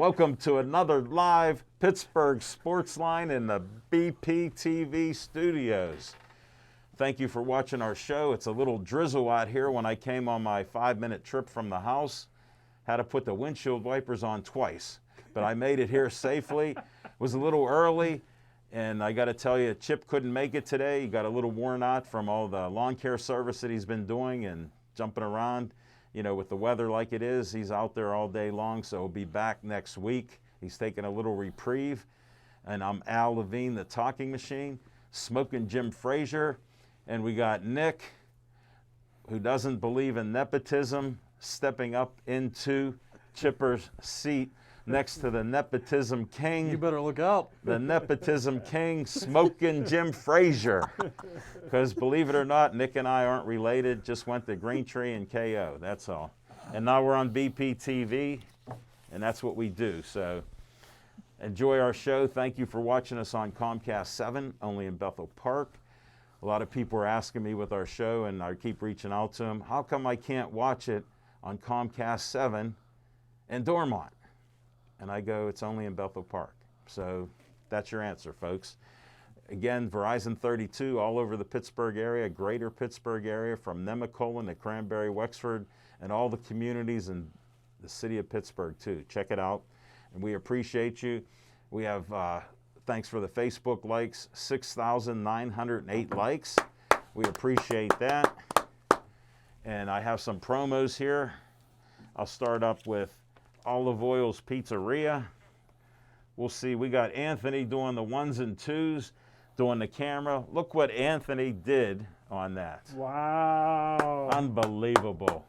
Welcome to another live Pittsburgh Sports Line in the BPTV studios. Thank you for watching our show. It's a little drizzle out here. When I came on my 5-minute trip from the house, had to put the windshield wipers on twice, but I made it here safely. It was a little early, and I got to tell you, Chip couldn't make it today. He got a little worn out from all the lawn care service that he's been doing and jumping around. You know, with the weather like it is, he's out there all day long, so he'll be back next week. He's taking a little reprieve. And I'm Al Levine, the talking machine, Smoking Jim Frazier. And we got Nick, who doesn't believe in nepotism, stepping up into Chipper's seat next to the nepotism king. You better look out. The nepotism king, Smoking Jim Frazier. Because believe it or not, Nick and I aren't related, just went to Green Tree and KO, that's all. And now we're on BPTV, and that's what we do. So enjoy our show. Thank you for watching us on Comcast 7, only in Bethel Park. A lot of people are asking me with our show, and I keep reaching out to them, how come I can't watch it on Comcast 7 in Dormont? And I go, it's only in Bethel Park. So that's your answer, folks. Again, Verizon 32 all over the Pittsburgh area, greater Pittsburgh area, from Nemacolin to Cranberry, Wexford, and all the communities in the city of Pittsburgh, too. Check it out, and we appreciate you. We have, thanks for the Facebook likes, 6,908 likes. We appreciate that. And I have some promos here. I'll start up with Olive Oil's Pizzeria. We'll see, we got Anthony doing the 1s and 2s, doing the camera. Look what Anthony did on that. Wow. Unbelievable.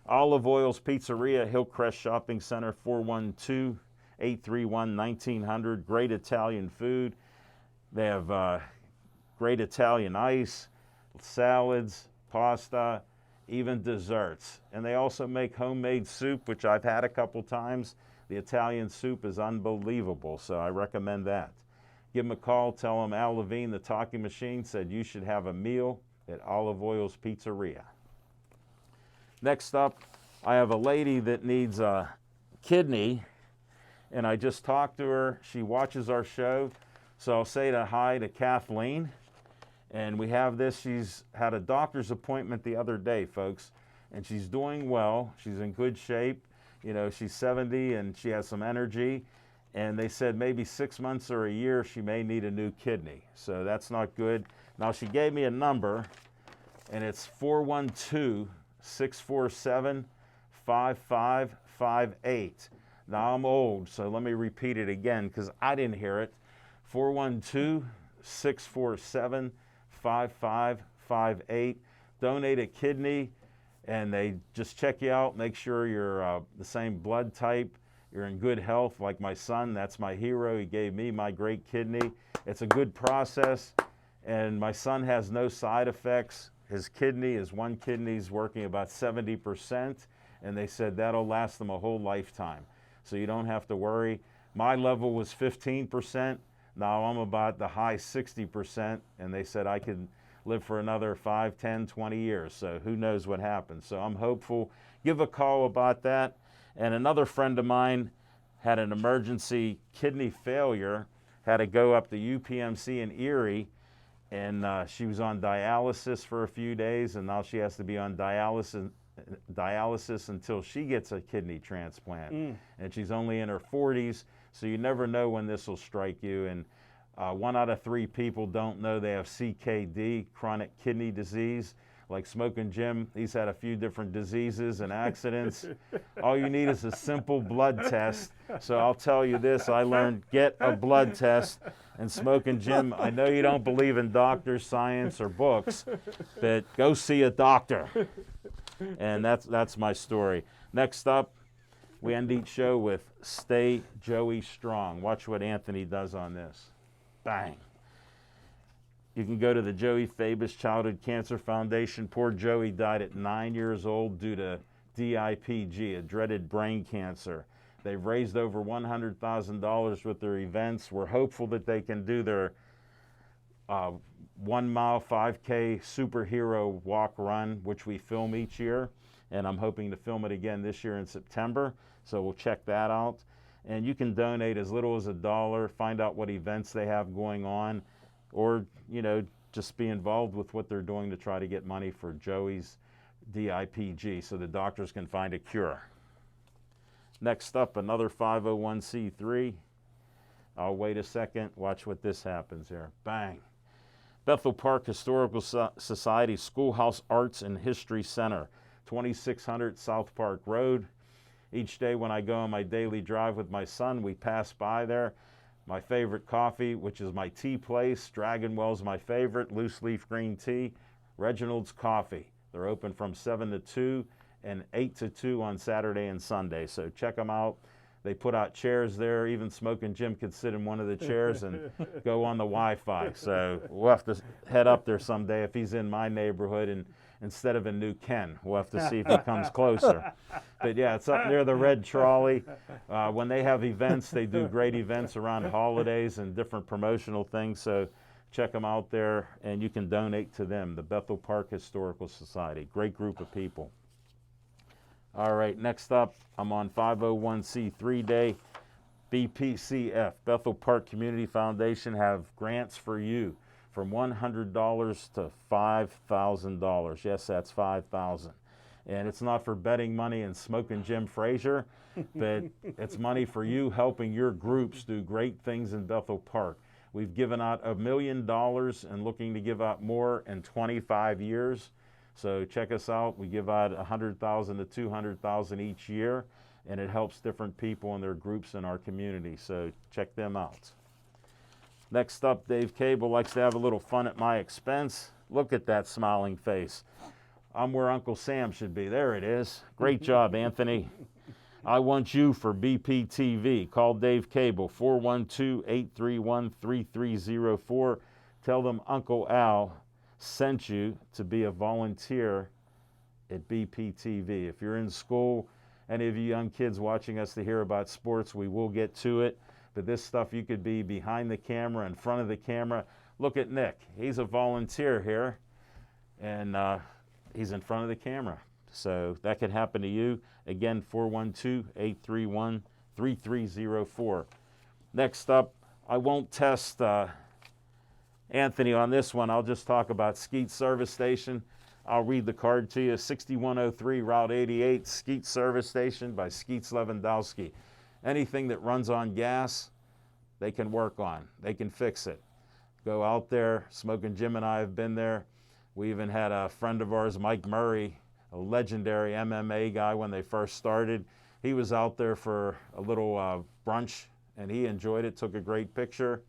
Olive Oil's Pizzeria, Hillcrest Shopping Center, 412-831-1900. Great Italian food. They have great Italian ice, salads, pasta, even desserts. And they also make homemade soup, which I've had a couple times. The Italian soup is unbelievable, so I recommend that. Give them a call, tell them Al Levine, the talking machine, said you should have a meal at Olive Oil's Pizzeria. Next up, I have a lady that needs a kidney, and I just talked to her. She watches our show, so I'll say hi to Kathleen. And we have this, she's had a doctor's appointment the other day, folks, and she's doing well. She's in good shape. You know, she's 70 and she has some energy. And they said maybe 6 months or a year she may need a new kidney. So that's not good. Now she gave me a number, and it's 412-647-5558. Now I'm old, so let me repeat it again because I didn't hear it. 412-647-5558. Donate a kidney, and they just check you out, make sure you're the same blood type, you're in good health. Like my son, that's my hero. He gave me my great kidney. It's a good process, and my son has no side effects. His one kidney's working about 70%, and they said that'll last them a whole lifetime. So you don't have to worry. My level was 15%. Now I'm about the high 60%, and they said I could live for another 5, 10, 20 years. So who knows what happens. So I'm hopeful. Give a call about that. And another friend of mine had an emergency kidney failure, had to go up to UPMC in Erie, and she was on dialysis for a few days, and now she has to be on dialysis until she gets a kidney transplant. And she's only in her 40s. So you never know when this will strike you. And 1 out of 3 people don't know they have CKD, chronic kidney disease. Like Smoking Jim, he's had a few different diseases and accidents. All you need is a simple blood test. So I'll tell you this, I learned get a blood test. And Smoking Jim, I know you don't believe in doctors, science, or books, but go see a doctor. And that's my story. Next up, we end each show with Stay Joey Strong. Watch what Anthony does on this. Bang. You can go to the Joey Fabus Childhood Cancer Foundation. Poor Joey died at 9 years old due to DIPG, a dreaded brain cancer. They've raised over $100,000 with their events. We're hopeful that they can do their 1 mile 5K superhero walk run, which we film each year. And I'm hoping to film it again this year in September. So we'll check that out. And you can donate as little as $1, find out what events they have going on, or, just be involved with what they're doing to try to get money for Joey's DIPG so the doctors can find a cure. Next up, another 501c3. I'll wait a second. Watch what this happens here. Bang. Bethel Park Historical Society Schoolhouse Arts and History Center, 2600 South Park Road. Each day when I go on my daily drive with my son, we pass by there. My favorite coffee, which is my tea place, Dragonwell's my favorite, loose leaf green tea, Reginald's Coffee. They're open from 7 to 2 and 8 to 2 on Saturday and Sunday. So check them out. They put out chairs there. Even Smoking Jim could sit in one of the chairs and go on the Wi-Fi. So we'll have to head up there someday if he's in my neighborhood, and instead of in New Ken. We'll have to see if he comes closer. But yeah, it's up near the Red Trolley. When they have events, they do great events around holidays and different promotional things. So check them out there, and you can donate to them, the Bethel Park Historical Society. Great group of people. All right, next up, I'm on 501c3 Day. BPCF, Bethel Park Community Foundation, have grants for you from $100 to $5,000. Yes, that's $5,000. And it's not for betting money and Smoking Jim Frazier, but it's money for you helping your groups do great things in Bethel Park. We've given out $1 million and looking to give out more in 25 years. So check us out. We give out $100,000 to $200,000 each year, and it helps different people and their groups in our community. So check them out. Next up, Dave Cable likes to have a little fun at my expense. Look at that smiling face. I'm where Uncle Sam should be. There it is. Great job, Anthony. I want you for BPTV. Call Dave Cable, 412-831-3304. Tell them Uncle Al sent you to be a volunteer at BPTV. If you're in school, any of you young kids watching us to hear about sports, we will get to it. But this stuff, you could be behind the camera, in front of the camera. Look at Nick. He's a volunteer here, and he's in front of the camera. So that could happen to you. Again, 412-831-3304. Next up, I won't test Anthony on this one. I'll just talk about Skeet Service Station. I'll read the card to you. 6103 Route 88, Skeet Service Station by Skeets Lewandowski. Anything that runs on gas, they can work on. They can fix it. Go out there. Smoking Jim and I have been there. We even had a friend of ours, Mike Murray, a legendary MMA guy when they first started. He was out there for a little brunch, and he enjoyed it, took a great picture.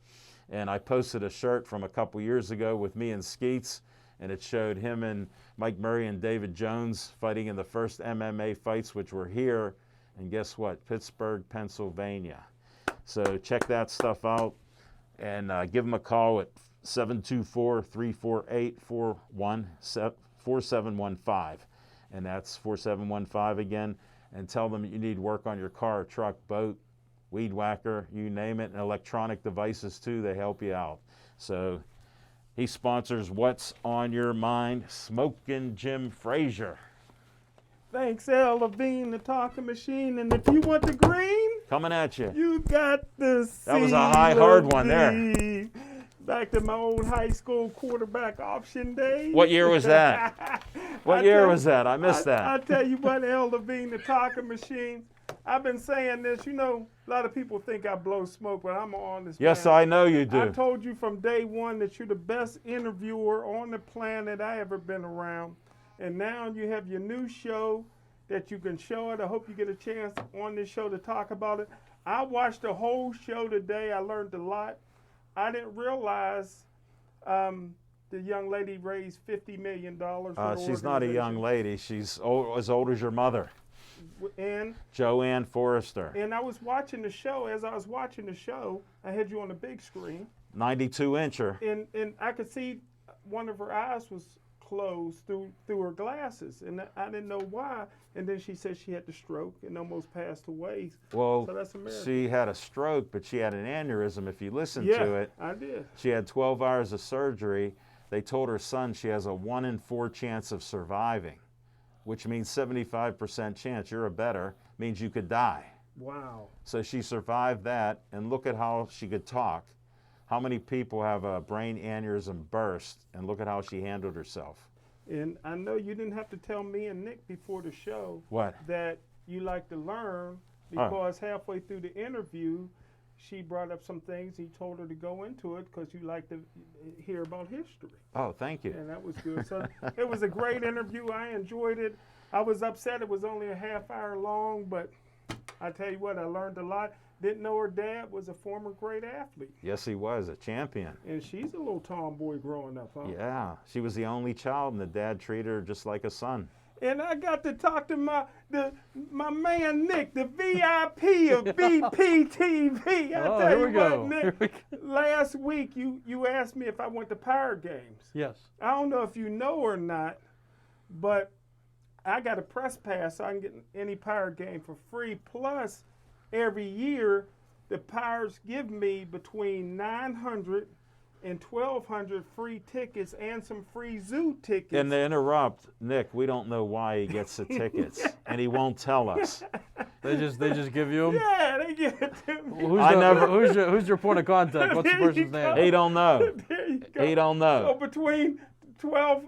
And I posted a shirt from a couple years ago with me and Skeets, and it showed him and Mike Murray and David Jones fighting in the first MMA fights, which were here. And guess what? Pittsburgh, Pennsylvania. So check that stuff out, and give them a call at 724-348-4715. And that's 4715 again. And tell them you need work on your car, truck, boat, weed whacker, you name it, and electronic devices too. They help you out. So he sponsors What's on Your Mind, Smoking Jim Frazier. Thanks, Al Levine, the talking machine. And if you want the green, coming at you. You got the That was a high, hard one there. Back to my old high school quarterback option days. What year was that? What year was that? I missed that. I tell you what, Al Levine, the talking machine. I've been saying this, a lot of people think I blow smoke, but I'm on this. Yes, I know you do. I told you from day one that you're the best interviewer on the planet I ever been around. And now you have your new show that you can show it. I hope you get a chance on this show to talk about it. I watched the whole show today. I learned a lot. I didn't realize the young lady raised $50 million. She's not a young lady. She's as old as your mother. And Joanne Forrester. And I was watching the show. As I was watching the show, I had you on the big screen. 92-incher. And I could see one of her eyes was closed through her glasses, and I didn't know why. And then she said she had the stroke and almost passed away. Well, so that's a miracle. She had a stroke, but she had an aneurysm. If you listen to it, I did. She had 12 hours of surgery. They told her son she has a 1 in 4 chance of surviving, which means 75% chance. You're a better, means you could die. Wow. So she survived that, and look at how she could talk. How many people have a brain aneurysm burst, and look at how she handled herself. And I know you didn't have to tell me and Nick before the show What? that you like to learn, because halfway through the interview, she brought up some things. He told her to go into it because you like to hear about history. Oh, thank you. And that was good. So it was a great interview. I enjoyed it. I was upset it was only a half hour long, but I tell you what, I learned a lot. Didn't know her dad was a former great athlete. Yes, he was a champion. And she's a little tomboy growing up, huh? Yeah, she was the only child, and the dad treated her just like a son. And I got to talk to my man Nick, the VIP of BPTV. I Oh, tell here you we go. what, Nick, last week you asked me if I went to Pirate Games. Yes. I don't know if you know or not, but I got a press pass so I can get any Pirate game for free. Plus, every year, the Pirates give me between 900 and 1,200 free tickets and some free zoo tickets. And to interrupt, Nick, we don't know why he gets the tickets, and he won't tell us. They just give you them. Yeah, they give it to me. Who's your point of contact? What's the There you person's go. name? He don't know. There you go. He don't So know. between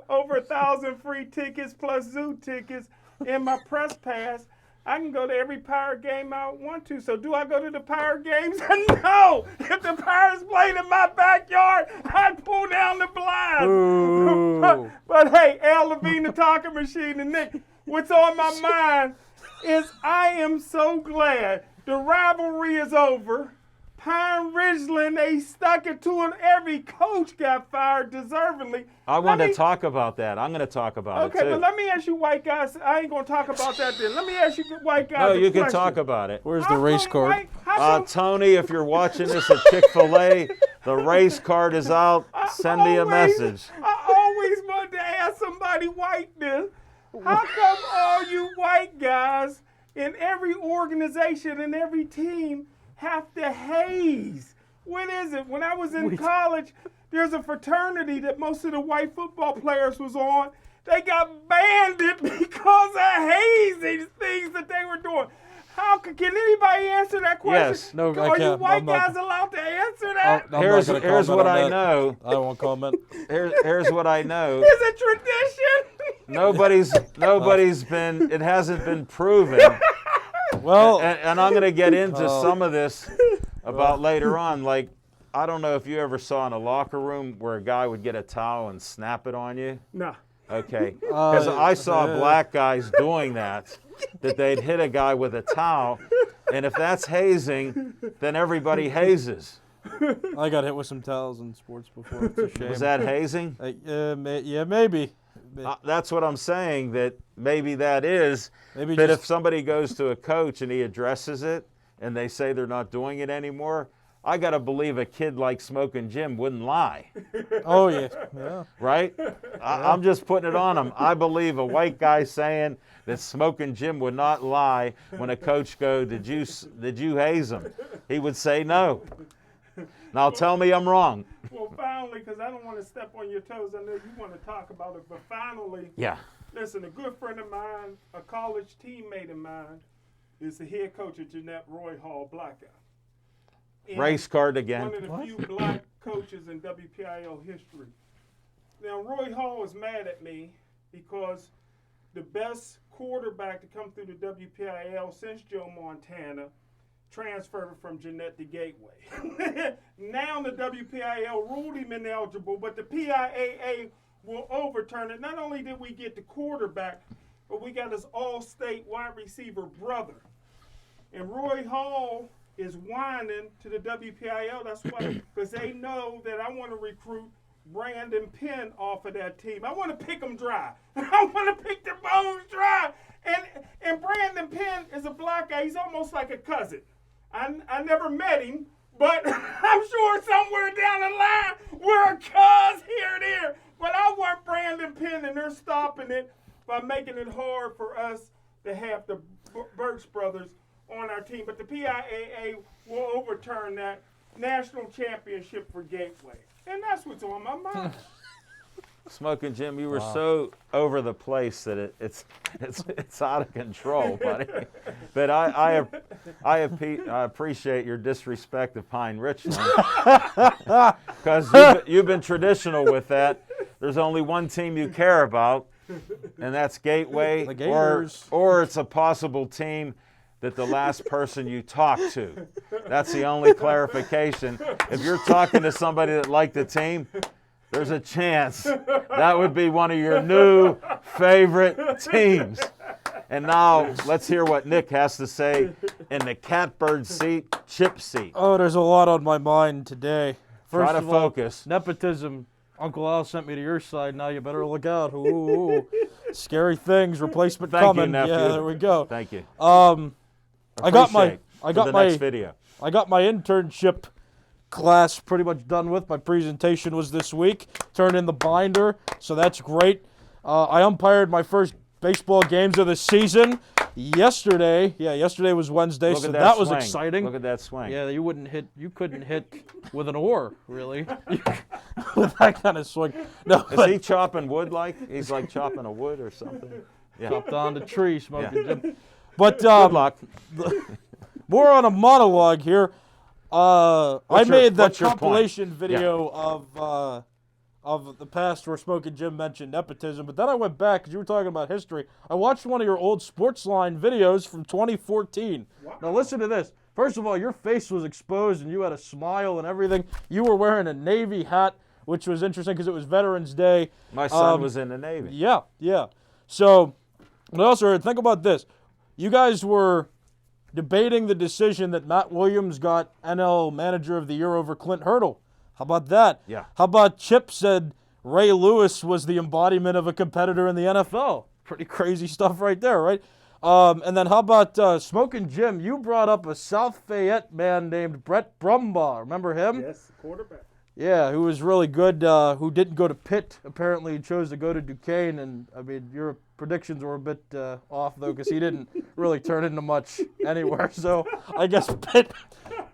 over 1,000 free tickets plus zoo tickets and my press pass, I can go to every Pirate game I want to. So do I go to the Pirate games? No! If the Pirates played in my backyard, I'd pull down the blinds. Ooh. But hey, Al Levine, the talking machine, and Nick, what's on my mind is I am so glad the rivalry is over. Pine Ridgeland, they stuck it to it. Every coach got fired deservingly. I want to talk about that. I'm going to talk about it, Okay, too. but let me ask you white guys. I ain't going to talk about that then. Let me ask you white guys No, a you can question. talk about it. Where's How the race come card? how come- Tony, if you're watching this at Chick-fil-A, the race card is out. Send me a message. I always wanted to ask somebody white this. How come all you white guys in every organization and every team have to haze? What is it? When I was in college, there's a fraternity that most of the white football players was on. They got banned because of hazing things that they were doing. Can anybody answer that question? Yes. No, I Are you can't. white I'm not- guys allowed to answer that? I'm not Here's gonna here's comment what on I that. know. I won't comment. Here's what I know. Is it tradition? Nobody's been. It hasn't been proven. Well, And I'm going to get into some of this about later on. Like, I don't know if you ever saw in a locker room where a guy would get a towel and snap it on you. Nah. Okay. Because I saw black guys doing that they'd hit a guy with a towel. And if that's hazing, then everybody hazes. I got hit with some towels in sports before. It's a shame. Was that hazing? Yeah, maybe. That's what I'm saying, that maybe that is. Maybe But just- if somebody goes to a coach and he addresses it and they say they're not doing it anymore, I got to believe a kid like Smoking Jim wouldn't lie, Oh yeah. right? I'm just putting it on him. I believe a white guy saying that Smoking Jim would not lie when a coach go, did you haze him? He would say no. Now tell me I'm wrong. Well, finally, because I don't want to step on your toes, I know you want to talk about it, but finally, Yeah. listen, a good friend of mine, a college teammate of mine, is the head coach at Jeanette Roy Hall, black guy. And Race card again. one of the few black coaches in WPIL history. Now, Roy Hall is mad at me because the best quarterback to come through the WPIL since Joe Montana transferred from Jeanette to Gateway. Now the WPIL ruled him ineligible, but the PIAA will overturn it. Not only did we get the quarterback, but we got his all-state wide receiver brother. And Roy Hall is whining to the WPIL. That's why, because they know that I want to recruit Brandon Penn off of that team. I want to pick them dry. I want to pick their bones dry. And Brandon Penn is a black guy. He's almost like a cousin. I never met him, but I'm sure somewhere down the line we're a cuz here and there. But I want Brandon Penn, and they're stopping it by making it hard for us to have the Burks brothers on our team. But the PIAA will overturn that national championship for Gateway. And that's what's on my mind. Smoking Jim, you were so over the place that it's out of control, buddy. But I appreciate your disrespect of Pine Richland because you've been traditional with that. There's only one team you care about, and that's Gateway, The Gators. or it's a possible team that the last person you talk to. That's the only clarification. If you're talking to somebody that liked the team, there's a chance that would be one of your new favorite teams. And now let's hear what Nick has to say in the catbird seat, chip seat. Oh, there's a lot on my mind today. Try to of all, focus. nepotism. Uncle Al sent me to your side. Now you better look out. Ooh, scary things. Replacement Thank you, coming. nephew. Yeah, there we go. Thank you. I got my Appreciate for the next video. I got my internship class pretty much done with. My presentation was this week. Turned in the binder, so that's great. I umpired my first baseball games of the season yesterday. Yeah, yesterday was Wednesday, Look so at that was swing. exciting. Look at that swing. Yeah, you couldn't hit with an oar, really, with that kind of swing. No, Is but he chopping wood like? He's like chopping a wood or something? Yeah. chopped on the tree, smoking Yeah. Jim. But Good luck. more on a monologue here. I made that what's your point? compilation video of the past where Smoking Jim mentioned nepotism, but then I went back because you were talking about history. I watched one of your old Sportsline videos from 2014. Now listen to this. First of all, your face was exposed and you had a smile and everything. You were wearing a Navy hat, which was interesting because it was Veterans Day. My son was in the Navy. Yeah, yeah. So, but I also heard, think about this. You guys were debating the decision that Matt Williams got NL Manager of the Year over Clint Hurdle. How about that? Yeah. How about Chip said Ray Lewis was the embodiment of a competitor in the NFL? Pretty crazy stuff right there, right? And then how about Smoking Jim? You brought up a South Fayette man named Brett Brumbaugh. Remember him? Yes, quarterback. Yeah, who was really good, who didn't go to Pitt. Apparently, he chose to go to Duquesne. And, I mean, your predictions were a bit off, though, because he didn't really turn into much anywhere. So I guess Pitt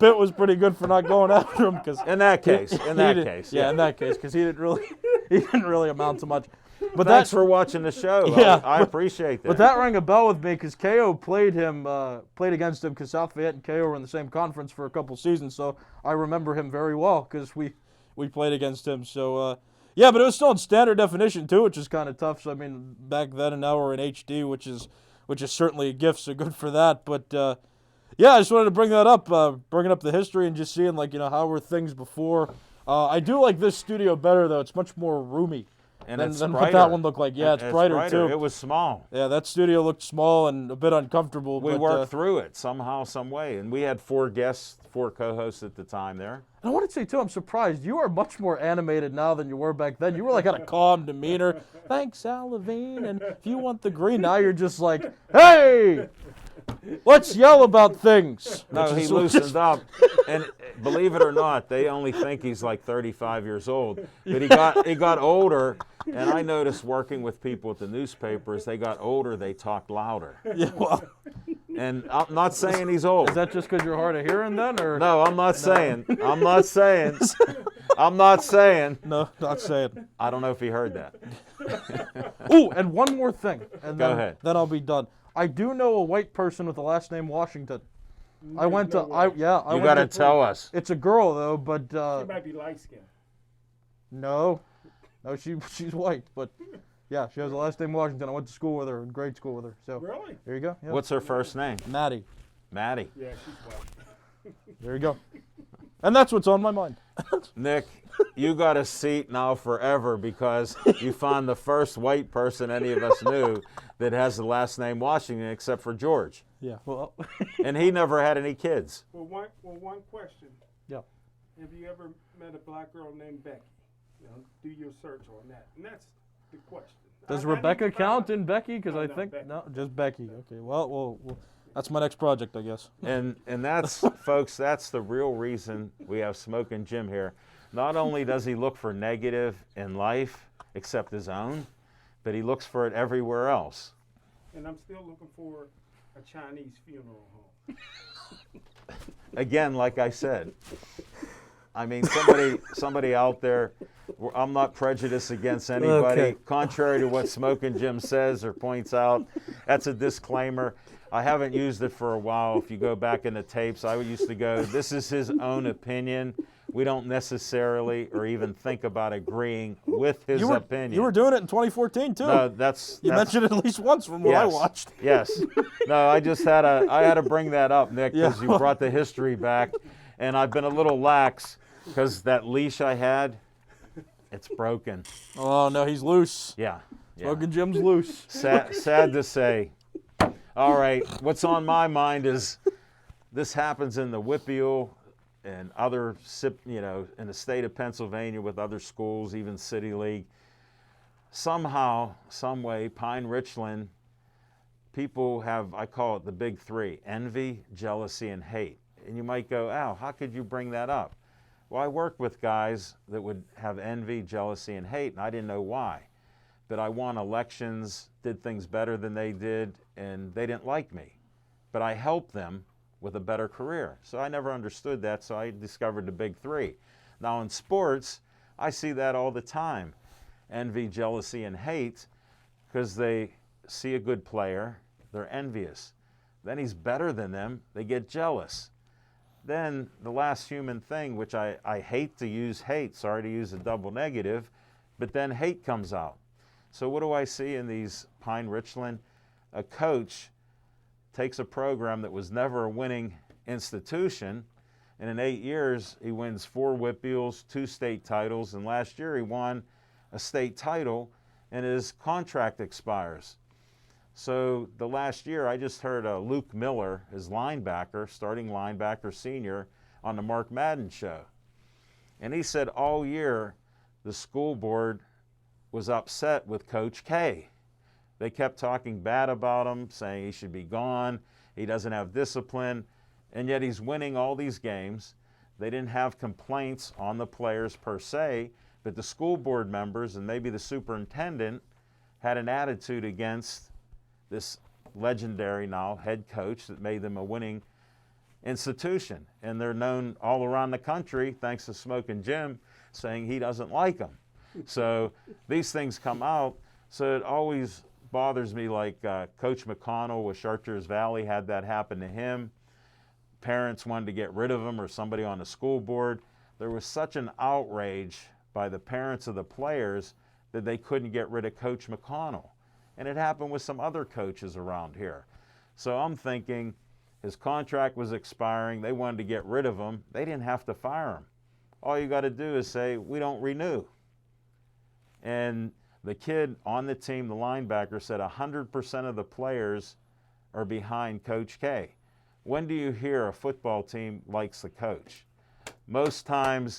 was pretty good for not going after him. Cause In that case. yeah, in that case, because he didn't really amount to much. But Thanks for watching the show. Yeah, I appreciate that. But that rang a bell with me because KO played against him because South Fayette and KO were in the same conference for a couple seasons. So I remember him very well because we played against him. So, yeah, but it was still in standard definition, too, which is kind of tough. So, I mean, back then and now we're in HD, which is certainly a gift, so good for that. But, yeah, I just wanted to bring that up, bringing up the history and just seeing, like, how were things before. I do like this studio better, though. It's much more roomy and than it's what brighter. that one looked like. Yeah, it's brighter, too. It was small. Yeah, that studio looked small and a bit uncomfortable. We but, worked through it somehow, some way. And we had 4 guests, 4 co-hosts at the time there. And I want to say, too, I'm surprised. You are much more animated now than you were back then. You were, like, had a calm demeanor. Thanks, Al Levine. And if you want the green, now you're just like, hey, let's yell about things. No, he loosened up. And believe it or not, they only think he's like 35 years old. But he got older. And I noticed working with people at the newspapers, they got older, they talked louder. Yeah, well, And I'm not saying he's old. is that just because you're hard of hearing then? Or No, I'm not saying. I'm not saying. I'm not saying. No, not saying. I don't know if he heard that. Ooh, and one more thing. And Go then, ahead. Then I'll be done. I do know a white person with the last name Washington. I went no to, way. I You went got to to- tell us. It's a girl, though, but She might be light skinned. no, she's white, but yeah, she has the last name Washington. I went to school with her, grade school with her. So Really? there you go. Yeah. What's her first name? Maddie? Maddie. Yeah, she's white. There you go. And that's what's on my mind. Nick, you got a seat now forever because you found the first white person any of us knew that has the last name Washington except for George. Yeah. Well. And he never had any kids. Well, one question. Yeah. Have you ever met a black girl named Becky? Do your search on that. And that's the question. Does I need Rebecca to find count out. in Becky? Because No, I no, think Becky. no, just Becky. Okay. Well, that's my next project, I guess. And that's, folks, that's the real reason we have Smoking Jim here. Not only does he look for negative in life, except his own, but he looks for it everywhere else. And I'm still looking for a Chinese funeral home. Again, like I said, I mean, somebody out there, I'm not prejudiced against anybody. Okay. Contrary to what Smoking Jim says or points out, that's a disclaimer. I haven't used it for a while. If you go back in the tapes, I used to go, this is his own opinion. We don't necessarily or even think about agreeing with his opinion. You were doing it in 2014 too. No, you mentioned it at least once from what I watched. Yes. No, I had to bring that up, Nick, because Yeah. you brought the history back, and I've been a little lax because that leash I had, it's broken. Oh no, he's loose. Yeah. Smoking Jim's loose. Sad to say. All right, what's on my mind is this happens in the WPIAL and other, in the state of Pennsylvania with other schools, even City League. Somehow, some way, Pine Richland, people have, I call it the big three: envy, jealousy, and hate. And you might go, Al, how could you bring that up? Well, I worked with guys that would have envy, jealousy, and hate, and I didn't know why. But I won elections, did things better than they did, and they didn't like me. But I helped them with a better career. So I never understood that, so I discovered the big three. Now in sports, I see that all the time. Envy, jealousy, and hate, because they see a good player, they're envious. Then he's better than them, they get jealous. Then the last human thing, which I hate to use hate, sorry to use a double negative, but then hate comes out. So what do I see in these Pine Richland? A coach takes a program that was never a winning institution, and in 8 years he wins 4 WPIALs, 2 state titles, and last year he won a state title, and his contract expires. So the last year I just heard Luke Miller, his linebacker, starting linebacker senior, on the Mark Madden show. And he said all year the school board was upset with Coach K. They kept talking bad about him, saying he should be gone, he doesn't have discipline, and yet he's winning all these games. They didn't have complaints on the players per se, but the school board members and maybe the superintendent had an attitude against this legendary now head coach that made them a winning institution. And they're known all around the country, thanks to Smoking Jim, saying he doesn't like them. So these things come out. So it always bothers me, like Coach McConnell with Chartiers Valley had that happen to him. Parents wanted to get rid of him, or somebody on the school board. There was such an outrage by the parents of the players that they couldn't get rid of Coach McConnell. And it happened with some other coaches around here. So I'm thinking his contract was expiring. They wanted to get rid of him. They didn't have to fire him. All you got to do is say, we don't renew. And the kid on the team, the linebacker, said 100% of the players are behind Coach K. When do you hear a football team likes the coach? Most times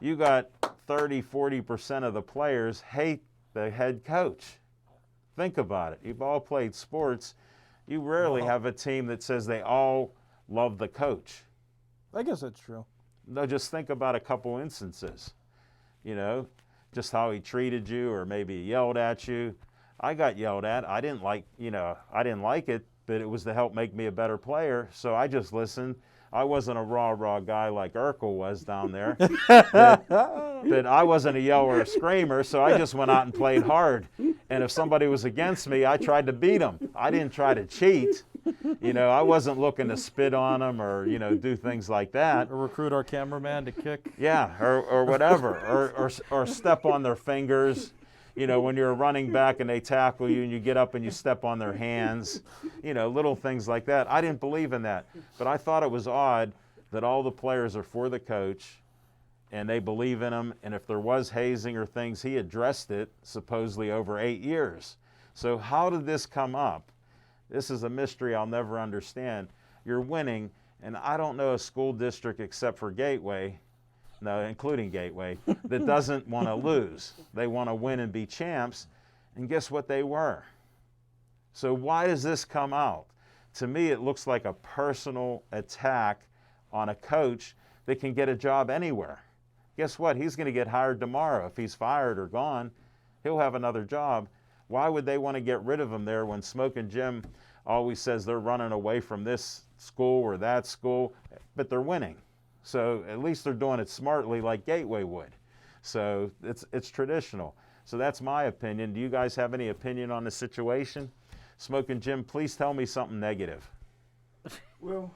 you got 30, 40% of the players hate the head coach. Think about it. You've all played sports. You rarely have a team that says they all love the coach. I guess that's true. No, just think about a couple instances. Just how he treated you, or maybe he yelled at you. I got yelled at. I didn't like it, but it was to help make me a better player. So I just listened. I wasn't a raw guy like Urkel was down there. but I wasn't a yeller or screamer, so I just went out and played hard. And if somebody was against me, I tried to beat them. I didn't try to cheat. I wasn't looking to spit on them or, do things like that. Or recruit our cameraman to kick. Yeah, or whatever, or step on their fingers. When you're a running back and they tackle you and you get up and you step on their hands, little things like that. I didn't believe in that. But I thought it was odd that all the players are for the coach and they believe in him. And if there was hazing or things, he addressed it supposedly over 8 years. So how did this come up? This is a mystery I'll never understand. You're winning, and I don't know a school district except for Gateway, no, including Gateway, that doesn't want to lose. They want to win and be champs, and guess what they were? So why does this come out? To me, it looks like a personal attack on a coach that can get a job anywhere. Guess what? He's going to get hired tomorrow. If he's fired or gone, he'll have another job. Why would they want to get rid of him there when Smoking Jim always says they're running away from this school or that school, but they're winning? So at least they're doing it smartly like Gateway would. So it's traditional. So that's my opinion. Do you guys have any opinion on the situation? Smoking Jim, please tell me something negative. Well,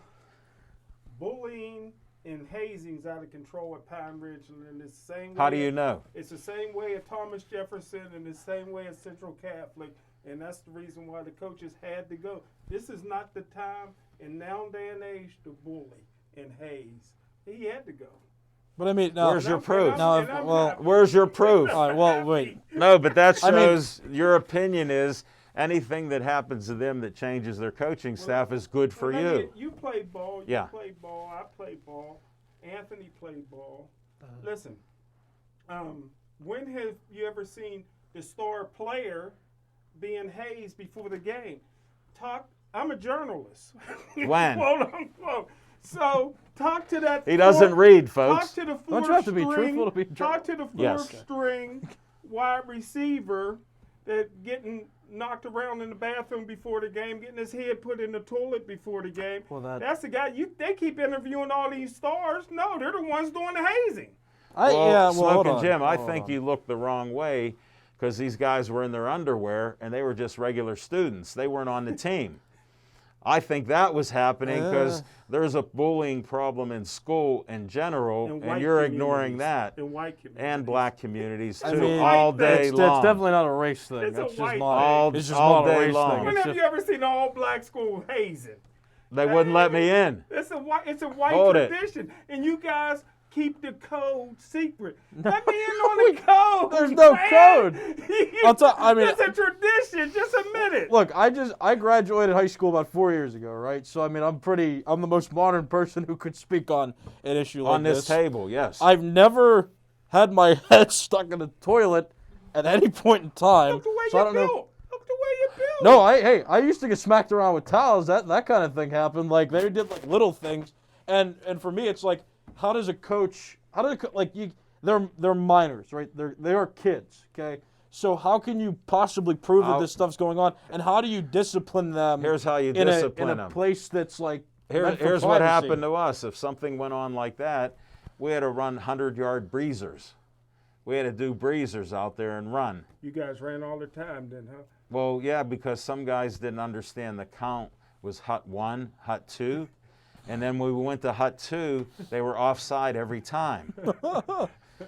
bullying and hazing's out of control at Pine Ridge, and it's the same way. How do you know? It's the same way at Thomas Jefferson and the same way at Central Catholic, and that's the reason why the coaches had to go. This is not the time in now day and age to bully and haze. He had to go. But I mean, now, Where's your proof? Well, Where's your proof? all right, well, wait. No, but that I mean- shows your opinion is anything that happens to them that changes their coaching staff is good for Well, you. You played ball. You Yeah. played ball. I played ball. Anthony played ball. Listen, when have you ever seen the star player being hazed before the game? I'm a journalist. When? Quote unquote. So talk to that. He doesn't read, Talk folks. to the Don't fourth you have to be string. truthful to be Talk to the Yes. fourth string wide receiver that getting knocked around in the bathroom before the game, getting his head put in the toilet before the game. Well, That's the guy. They keep interviewing all these stars. No, they're the ones doing the hazing. Hold Smoking on, Jim, I hold think on. you looked the wrong way because these guys were in their underwear and they were just regular students. They weren't on the team. I think that was happening because there's a bullying problem in school in general, In and white you're ignoring communities. that. In white communities. And black communities too, I mean, all White- day That's long. definitely not a race thing. It's a That's just white not. All- it's just all not a day race long. thing. When It's have just, you ever seen an all black school hazing? They wouldn't let me in. It's a white Hold it. tradition, and you guys keep the code secret. Let me in on the code. There's no man. code. I mean- it's a tradition. Just admit it. Look, I graduated high school about 4 years ago, right? So I mean, I'm the most modern person who could speak on an issue like On this table, yes. I've never had my head stuck in a toilet at any point in time. Look the way so I you don't know. built. Look the way you built. No, I used to get smacked around with towels. That kind of thing happened. Like they did like little things, and for me, it's like, they're minors, right? They are kids, okay? So how can you possibly prove that this stuff's going on, and how do you discipline them? Here's how you in discipline a them. place that's like meant for Here's what privacy. happened to us. If something went on like that, we had to run 100-yard breezers. We had to do breezers out there and run. You guys ran all the time, then, huh? Well, yeah, because some guys didn't understand the count was hut 1, hut 2. And then when we went to hut 2, they were offside every time.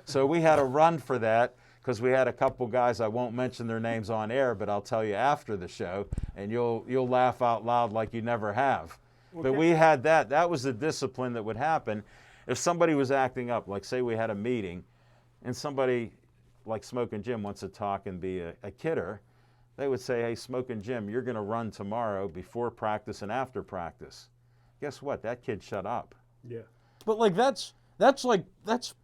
So we had to run for that because we had a couple guys, I won't mention their names on air, but I'll tell you after the show, and you'll laugh out loud like you never have. But we had that. That was the discipline that would happen. If somebody was acting up, like say we had a meeting, and somebody like Smoking Jim wants to talk and be a kidder, they would say, hey, Smoking Jim, you're going to run tomorrow before practice and after practice. Guess what? That kid shut up. Yeah. But like that's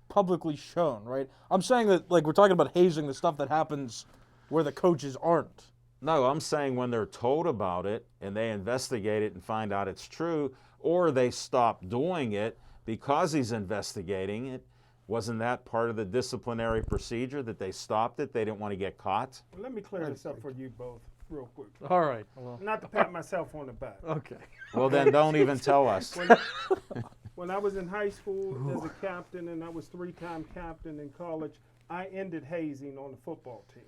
publicly shown, right? I'm saying that like we're talking about hazing, the stuff that happens where the coaches aren't. No, I'm saying when they're told about it and they investigate it and find out it's true, or they stop doing it because he's investigating it, wasn't that part of the disciplinary procedure that they stopped it? They didn't want to get caught? Well, let me clear this up for you both real quick. All right. Well, Not to pat myself on the back. okay. Well, then don't even tell us. When I was in high school as a captain, and I was 3-time captain in college, I ended hazing on the football team.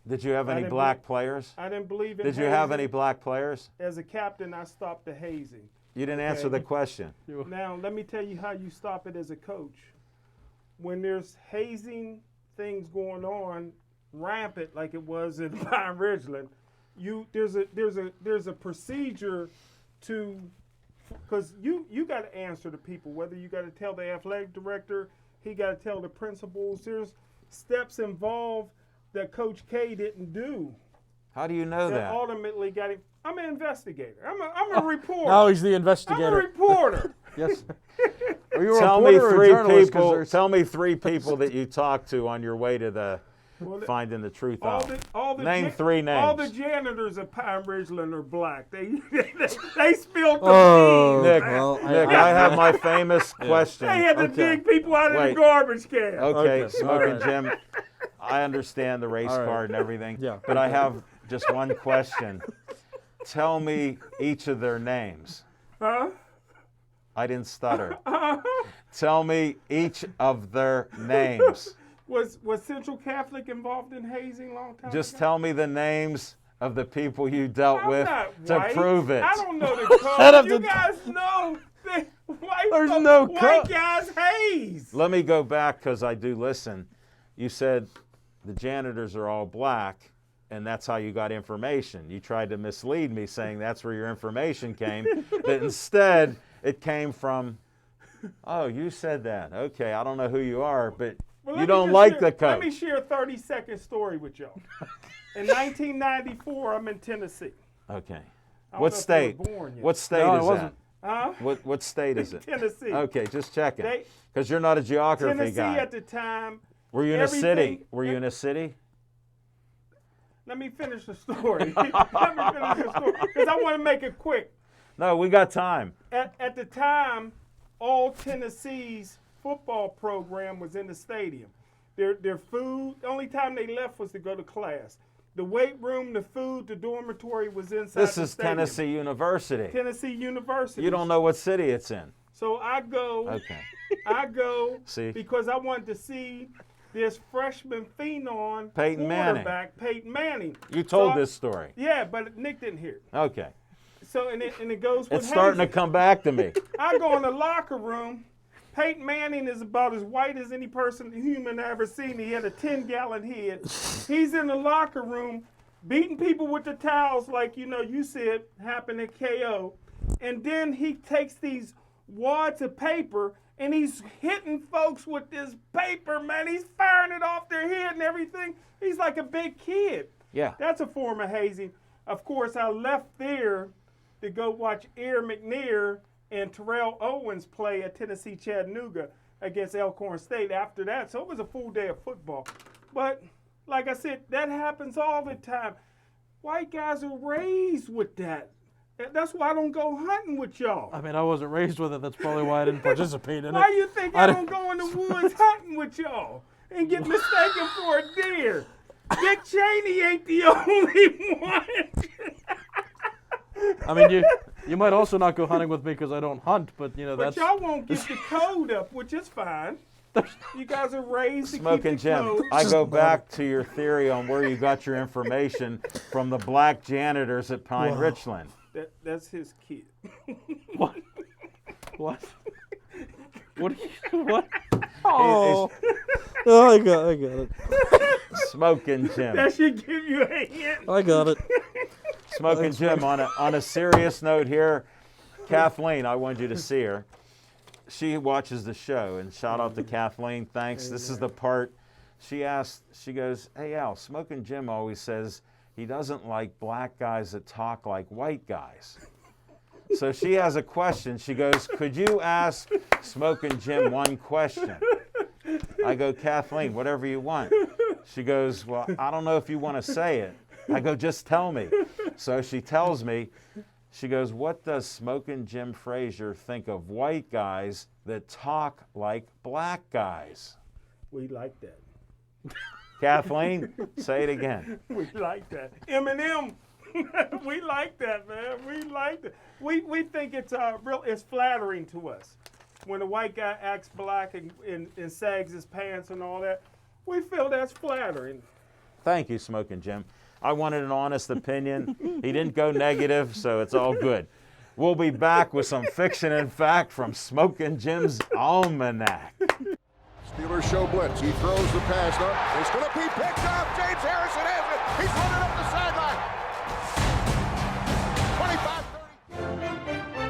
Did you have I any didn't black believe- players? I didn't believe in Did you have hazing. any black players? As a captain, I stopped the hazing. You didn't answer Okay. the question. Now, let me tell you how you stop it as a coach. When there's hazing things going on rampant, like it was in Pine Ridgeland, there's a procedure to, because you got to answer to people. Whether you got to tell the athletic director, he got to tell the principals. There's steps involved that Coach K didn't do. How do you know That that? ultimately got him. I'm an investigator. I'm a reporter. Now he's the I'm a investigator. reporter. Yes. Are you a Tell me reporter or a three journalist? 'Cause people. there's- Tell me 3 people that you talked to on your way to the Well, finding the truth all out. the Name 3 names. All the janitors at Pine Ridgeland are black. They spilled the Oh, beans. Nick, man. well, Nick, I have my famous question. They had to Okay. dig people out of Wait. the garbage can. Okay, Okay, Smoking all right. Jim, I understand the race All right. card and everything, Yeah. but I have just one question. Tell me each of their names. Huh? I didn't stutter. Tell me each of their names. Was Central Catholic involved in hazing a long time Just ago? tell me the names of the people you dealt I'm with not to white. prove it. I don't know the Head of code. You the- guys know that There's no white code. guys haze. Let me go back because I do listen. You said the janitors are all black, and that's how you got information. You tried to mislead me saying that's where your information came, but instead it came from, oh, you said that. Okay, I don't know who you are, but Well, you let me don't just like share- the coach. Let me share a 30-second story with y'all. In 1994, I'm in Tennessee. Okay. I don't What know if state? you were born yet. What state No, it is wasn't. Huh? that? What state is it? Tennessee. Okay, just checking. They- Because you're not a geography Tennessee guy. at the time. Were you in a city? everything- Were you in a city? Let me finish the story. Let me finish the story because I want to make it quick. No, we got time. At the time, all Tennessee's football program was in the stadium. Their food, the only time they left was to go to class. The weight room, the food, the dormitory was inside This the is stadium. Tennessee University. Tennessee University. You don't know what city it's in. So I go. Okay. I go See? because I wanted to see this freshman phenom Peyton Manning. quarterback, Peyton Manning. You told So I- this story. Yeah, but Nick didn't hear it. Okay. So and it goes with It's starting to hazing. come back to me. I go in the locker room. Peyton Manning is about as white as any person human I ever seen. He had a 10-gallon head. He's in the locker room beating people with the towels like, you said happened at KO. And then he takes these wads of paper and he's hitting folks with this paper, man. He's firing it off their head and everything. He's like a big kid. Yeah. That's a form of hazing. Of course, I left there to go watch Air McNair and Terrell Owens play at Tennessee Chattanooga against Elkhorn State after that. So it was a full day of football. But like I said, that happens all the time. White guys are raised with that. That's why I don't go hunting with y'all. I mean, I wasn't raised with it. That's probably why I didn't participate in Why it. you think I I don't- don't go in the woods hunting with y'all and get mistaken for a deer? Dick Cheney ain't the only one. I mean, you might also not go hunting with me because I don't hunt, but But that's. y'all won't get the code up, which is fine. You guys are raised to Smoking keep the Jim, code. I go back to your theory on where you got your information from the black janitors at Pine Richland. That's his kid. What? What? What? What? Oh, oh, I got it. Smoking Jim. That should give you a hint. I got it. Smoking Jim, on a serious note here, Kathleen, I wanted you to see her. She watches the show, and shout out to Kathleen. Thanks. This is the part she asked. She goes, "Hey Al, Smoking Jim always says he doesn't like black guys that talk like white guys." So she has a question. She goes, "Could you ask Smoking Jim one question?" I go, "Kathleen, whatever you want." She goes, "Well, I don't know if you want to say it." I go, "Just tell me." So she tells me. She goes, "What does Smoking Jim Frazier think of white guys that talk like black guys?" We like that. Kathleen, say it again. We like that. Eminem. We like that, man. We like that. We think it's it's flattering to us when a white guy acts black and sags his pants and all that. We feel that's flattering. Thank you, Smoking Jim. I wanted an honest opinion. He didn't go negative, so it's all good. We'll be back with some fiction and fact from Smoking Jim's Almanac. Steelers show blitz. He throws the pass up. It's going to be picked up. James Harrison has it. He's running up the sideline. 25-30.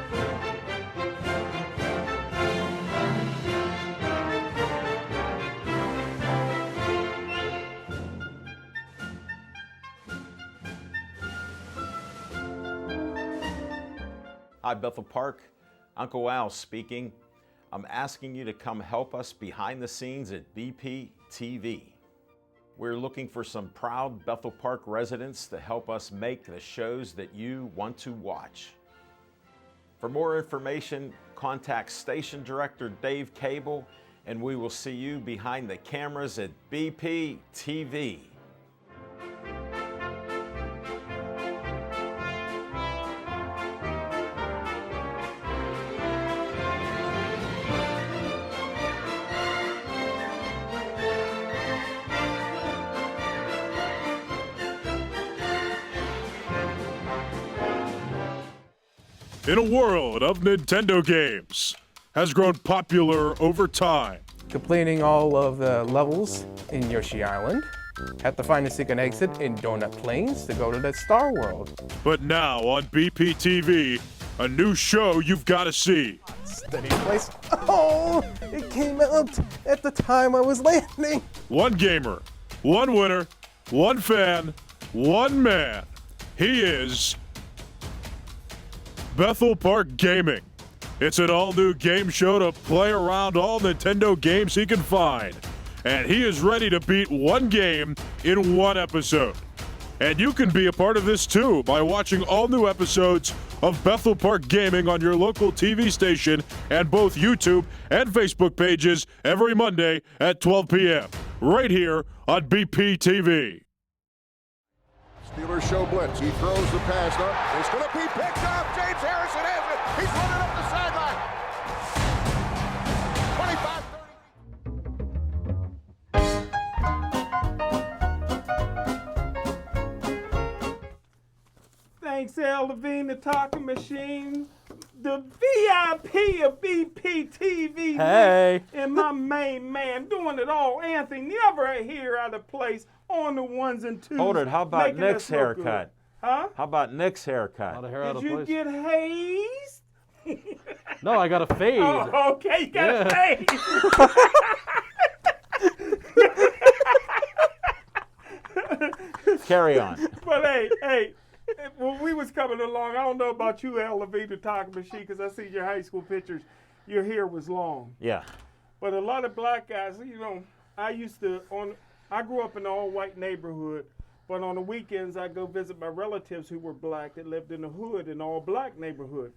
Hi, Bethel Park. Uncle Al speaking. I'm asking you to come help us behind the scenes at BP TV. We're looking for some proud Bethel Park residents to help us make the shows that you want to watch. For more information, contact Station Director Dave Cable, and we will see you behind the cameras at BP TV. in a world of Nintendo games has grown popular over time. Completing all of the levels in Yoshi Island. Have to find a secret exit in Donut Plains to go to the Star World. But now on BPTV, a new show you've got to see. Steady place. Oh, it came out at the time I was landing. One gamer, one winner, one fan, one man. He is Bethel Park Gaming. It's an all-new game show to play around all Nintendo games he can find. And he is ready to beat one game in one episode. And you can be a part of this too by watching all new episodes of Bethel Park Gaming on your local TV station and both YouTube and Facebook pages every Monday at 12 p.m. right here on BPTV. Steelers show blitz. He throws the pass up. It's going to be picked up. James Harrison has it. He's running up the sideline. 25-30. Thanks, Al Levine, the talking machine, the VIP of BPTV. Hey. And my main man doing it all. Anthony, never here out of place on the ones and twos. Hold it. How about making Nick's us look good. haircut? Huh? How about Nick's Not haircut? a hair out Did of you place. get hazed? No, I got a fade. Oh, okay, you got a Yeah. fade. Carry on. But hey, when we was coming along, I don't know about you, Al Levine, the talking machine, because I see your high school pictures. Your hair was long. Yeah. But a lot of black guys, I grew up in an all-white neighborhood, but on the weekends I go visit my relatives who were black that lived in the hood, in an all-black neighborhood.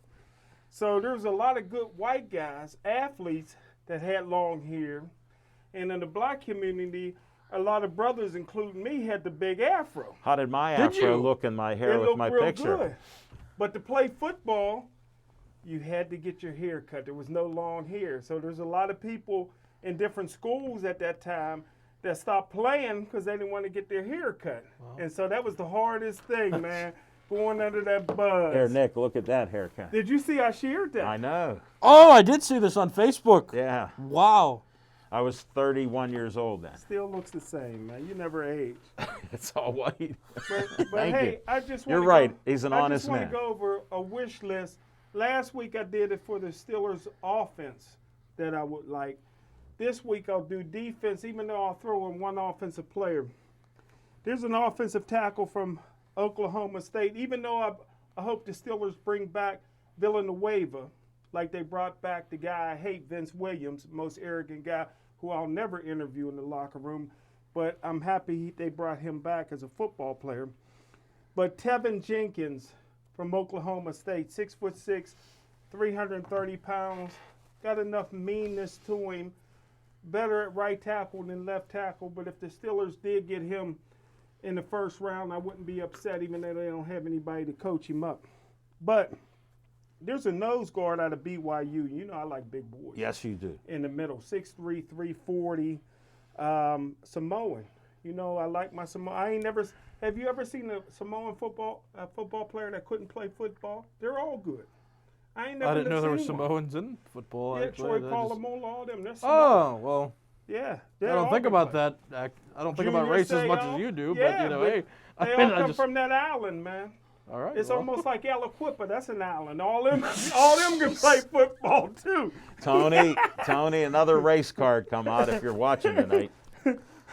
So there was a lot of good white guys, athletes, that had long hair. And in the black community, a lot of brothers, including me, had the big afro. How did my Did afro you? look in my hair It with looked my real picture? good. But to play football, you had to get your hair cut. There was no long hair. So there's a lot of people in different schools at that time that stopped playing because they didn't want to get their hair cut. And so that was the hardest thing, man, going under that buzz. Here, Nick, look at that haircut. Did you see I shared that? I know. Oh, I did see this on Facebook. Yeah. Wow. I was 31 years old then. Still looks the same, man. You never age. It's all white. But Thank hey, you. I just You're want right. He's an I honest just want man. to go over a wish list. Last week I did it for the Steelers offense that I would like. This week I'll do defense, even though I'll throw in one offensive player. There's an offensive tackle from Oklahoma State. Even though I hope the Steelers bring back Villanueva, like they brought back the guy I hate, Vince Williams, most arrogant guy who I'll never interview in the locker room. But I'm happy they brought him back as a football player. But Tevin Jenkins from Oklahoma State, 6'6", 330 pounds, got enough meanness to him. Better at right tackle than left tackle, but if the Steelers did get him in the first round, I wouldn't be upset, even though they don't have anybody to coach him up. But there's a nose guard out of BYU. You know I like big boys. Yes, you do. In the middle, 6'3", 340, Samoan. You know I like my Samoan. Have you ever seen a Samoan football player that couldn't play football? They're all good. I didn't know there were seen one. Samoans in football. Yeah, actually. Troy I just- Polamalu, all them. They're Samoan. Oh, well, Yeah. I don't think about that. I don't think about Junior race as much Seau? as you do, Yeah, but, you know, but hey. They all come from that island, man. All right. It's well. almost like Aliquippa. That's an island. All them can play football too. Tony, another race card come out if you're watching tonight.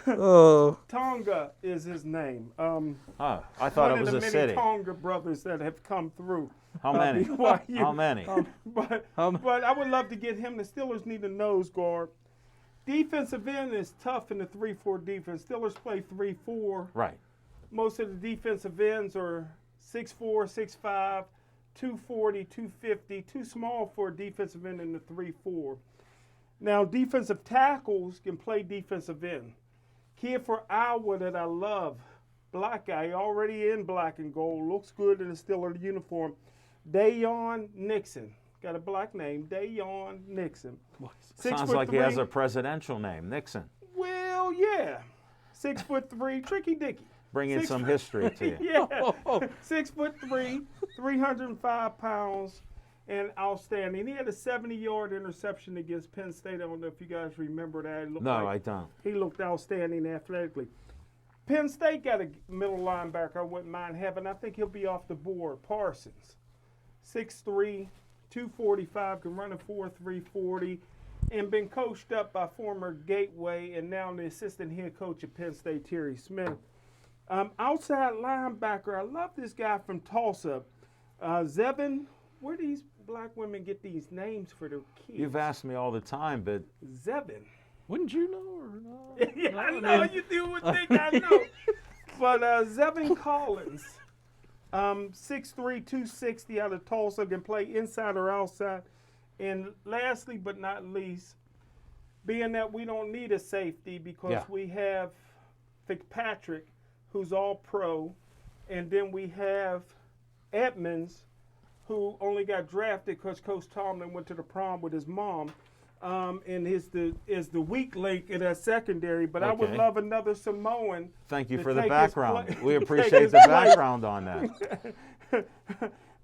Oh. Tonga is his name. Oh, I thought one it was of a the many city. Tonga brothers that have come through. How many? BYU. How many? But I would love to get him. The Steelers need a nose guard. Defensive end is tough in the 3-4 defense. Steelers play 3-4. Right. Most of the defensive ends are 6'4", 6'5", 240, 250, too small for a defensive end in the 3-4. Now, defensive tackles can play defensive end. Kid for Iowa that I love, black guy, already in black and gold, looks good in the Steelers uniform. Dayon Nixon. Got a black name, Dayon Nixon. Sounds like he has a presidential name, Nixon. Well, yeah. 6'3", Tricky Dicky. Bringing some history to you. Yeah. 6'3", 305 pounds. and outstanding. He had a 70-yard interception against Penn State. I don't know if you guys remember that. It looked No, like I don't. He looked outstanding athletically. Penn State got a middle linebacker I wouldn't mind having. I think he'll be off the board. Parsons, 6'3", 245, can run a 4.3 40, and been coached up by former Gateway and now the assistant head coach at Penn State, Terry Smith. Outside linebacker, I love this guy from Tulsa, Zevin. Where do these black women get these names for their kids? You've asked me all the time, but Zevin. Wouldn't you know or not? Yeah, I know you would think I know. But Zevin Collins, 6'3", 260 out of Tulsa, can play inside or outside. And lastly but not least, being that we don't need a safety because we have Fitzpatrick, who's all pro, and then we have Edmonds, who only got drafted because Coach Tomlin went to the prom with his mom. And is the weak link in that secondary, but I would love another Samoan. thank you to for the take his background. We take appreciate his the place. background on that.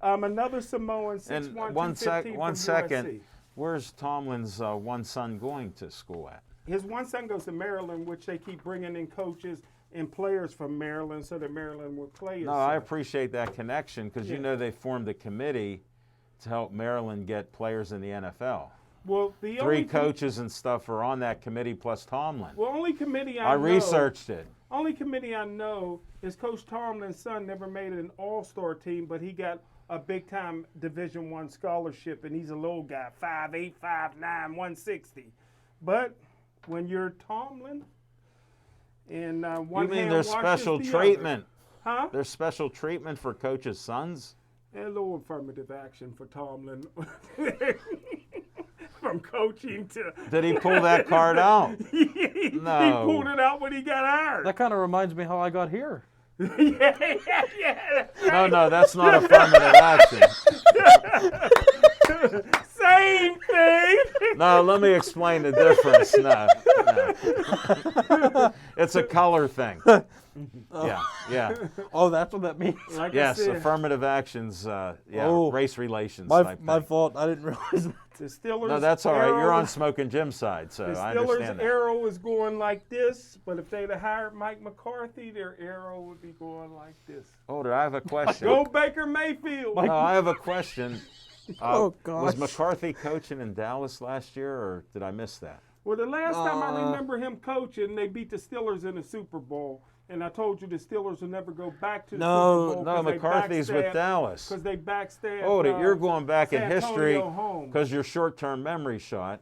Another Samoan, 6'1", And 215 one from second, USC. where's Tomlin's one son going to school at? His one son goes to Maryland, which they keep bringing in coaches and players from Maryland so that Maryland will play his No, I son. appreciate that connection because you Yeah. know they formed a committee to help Maryland get players in the NFL. Well, the Three only coaches and stuff are on that committee plus Tomlin. only committee I know, researched it. Only committee I know is Coach Tomlin's son never made an all-star team, but he got a big-time Division I scholarship, and he's a little guy, 5'8", 5'9", 160. But when you're Tomlin, and one You mean hand there's washes special the treatment? Other. Huh? There's special treatment for coaches' sons? A little affirmative action for Tomlin. From coaching to Did he pull that card out? he No. pulled it out when he got hired. That kind of reminds me how I got here. yeah. No, that's not affirmative action. Same thing. No, let me explain the difference. No. It's a color thing. Yeah. Oh, that's what that means. Like I Yes, said, affirmative actions, Oh. race relations My type my thing. fault. I didn't realize that. the Steelers. No, that's all right. You're arrow- on Smoking Jim's side, so The I Steelers' understand that. arrow is going like this, but if they'd have hired Mike McCarthy, their arrow would be going like this. Oh, I have a question. Go Baker Mayfield. No, I have a question. Oh, Was gosh. McCarthy coaching in Dallas last year, or did I miss that? Well, the last time I remember him coaching, they beat the Steelers in the Super Bowl. And I told you the Steelers will never go back to the No, Super Bowl. No, McCarthy's with Dallas. Because they backstabbed. Oh, you're going back in San history Antonio Holmes. because your short-term memory shot.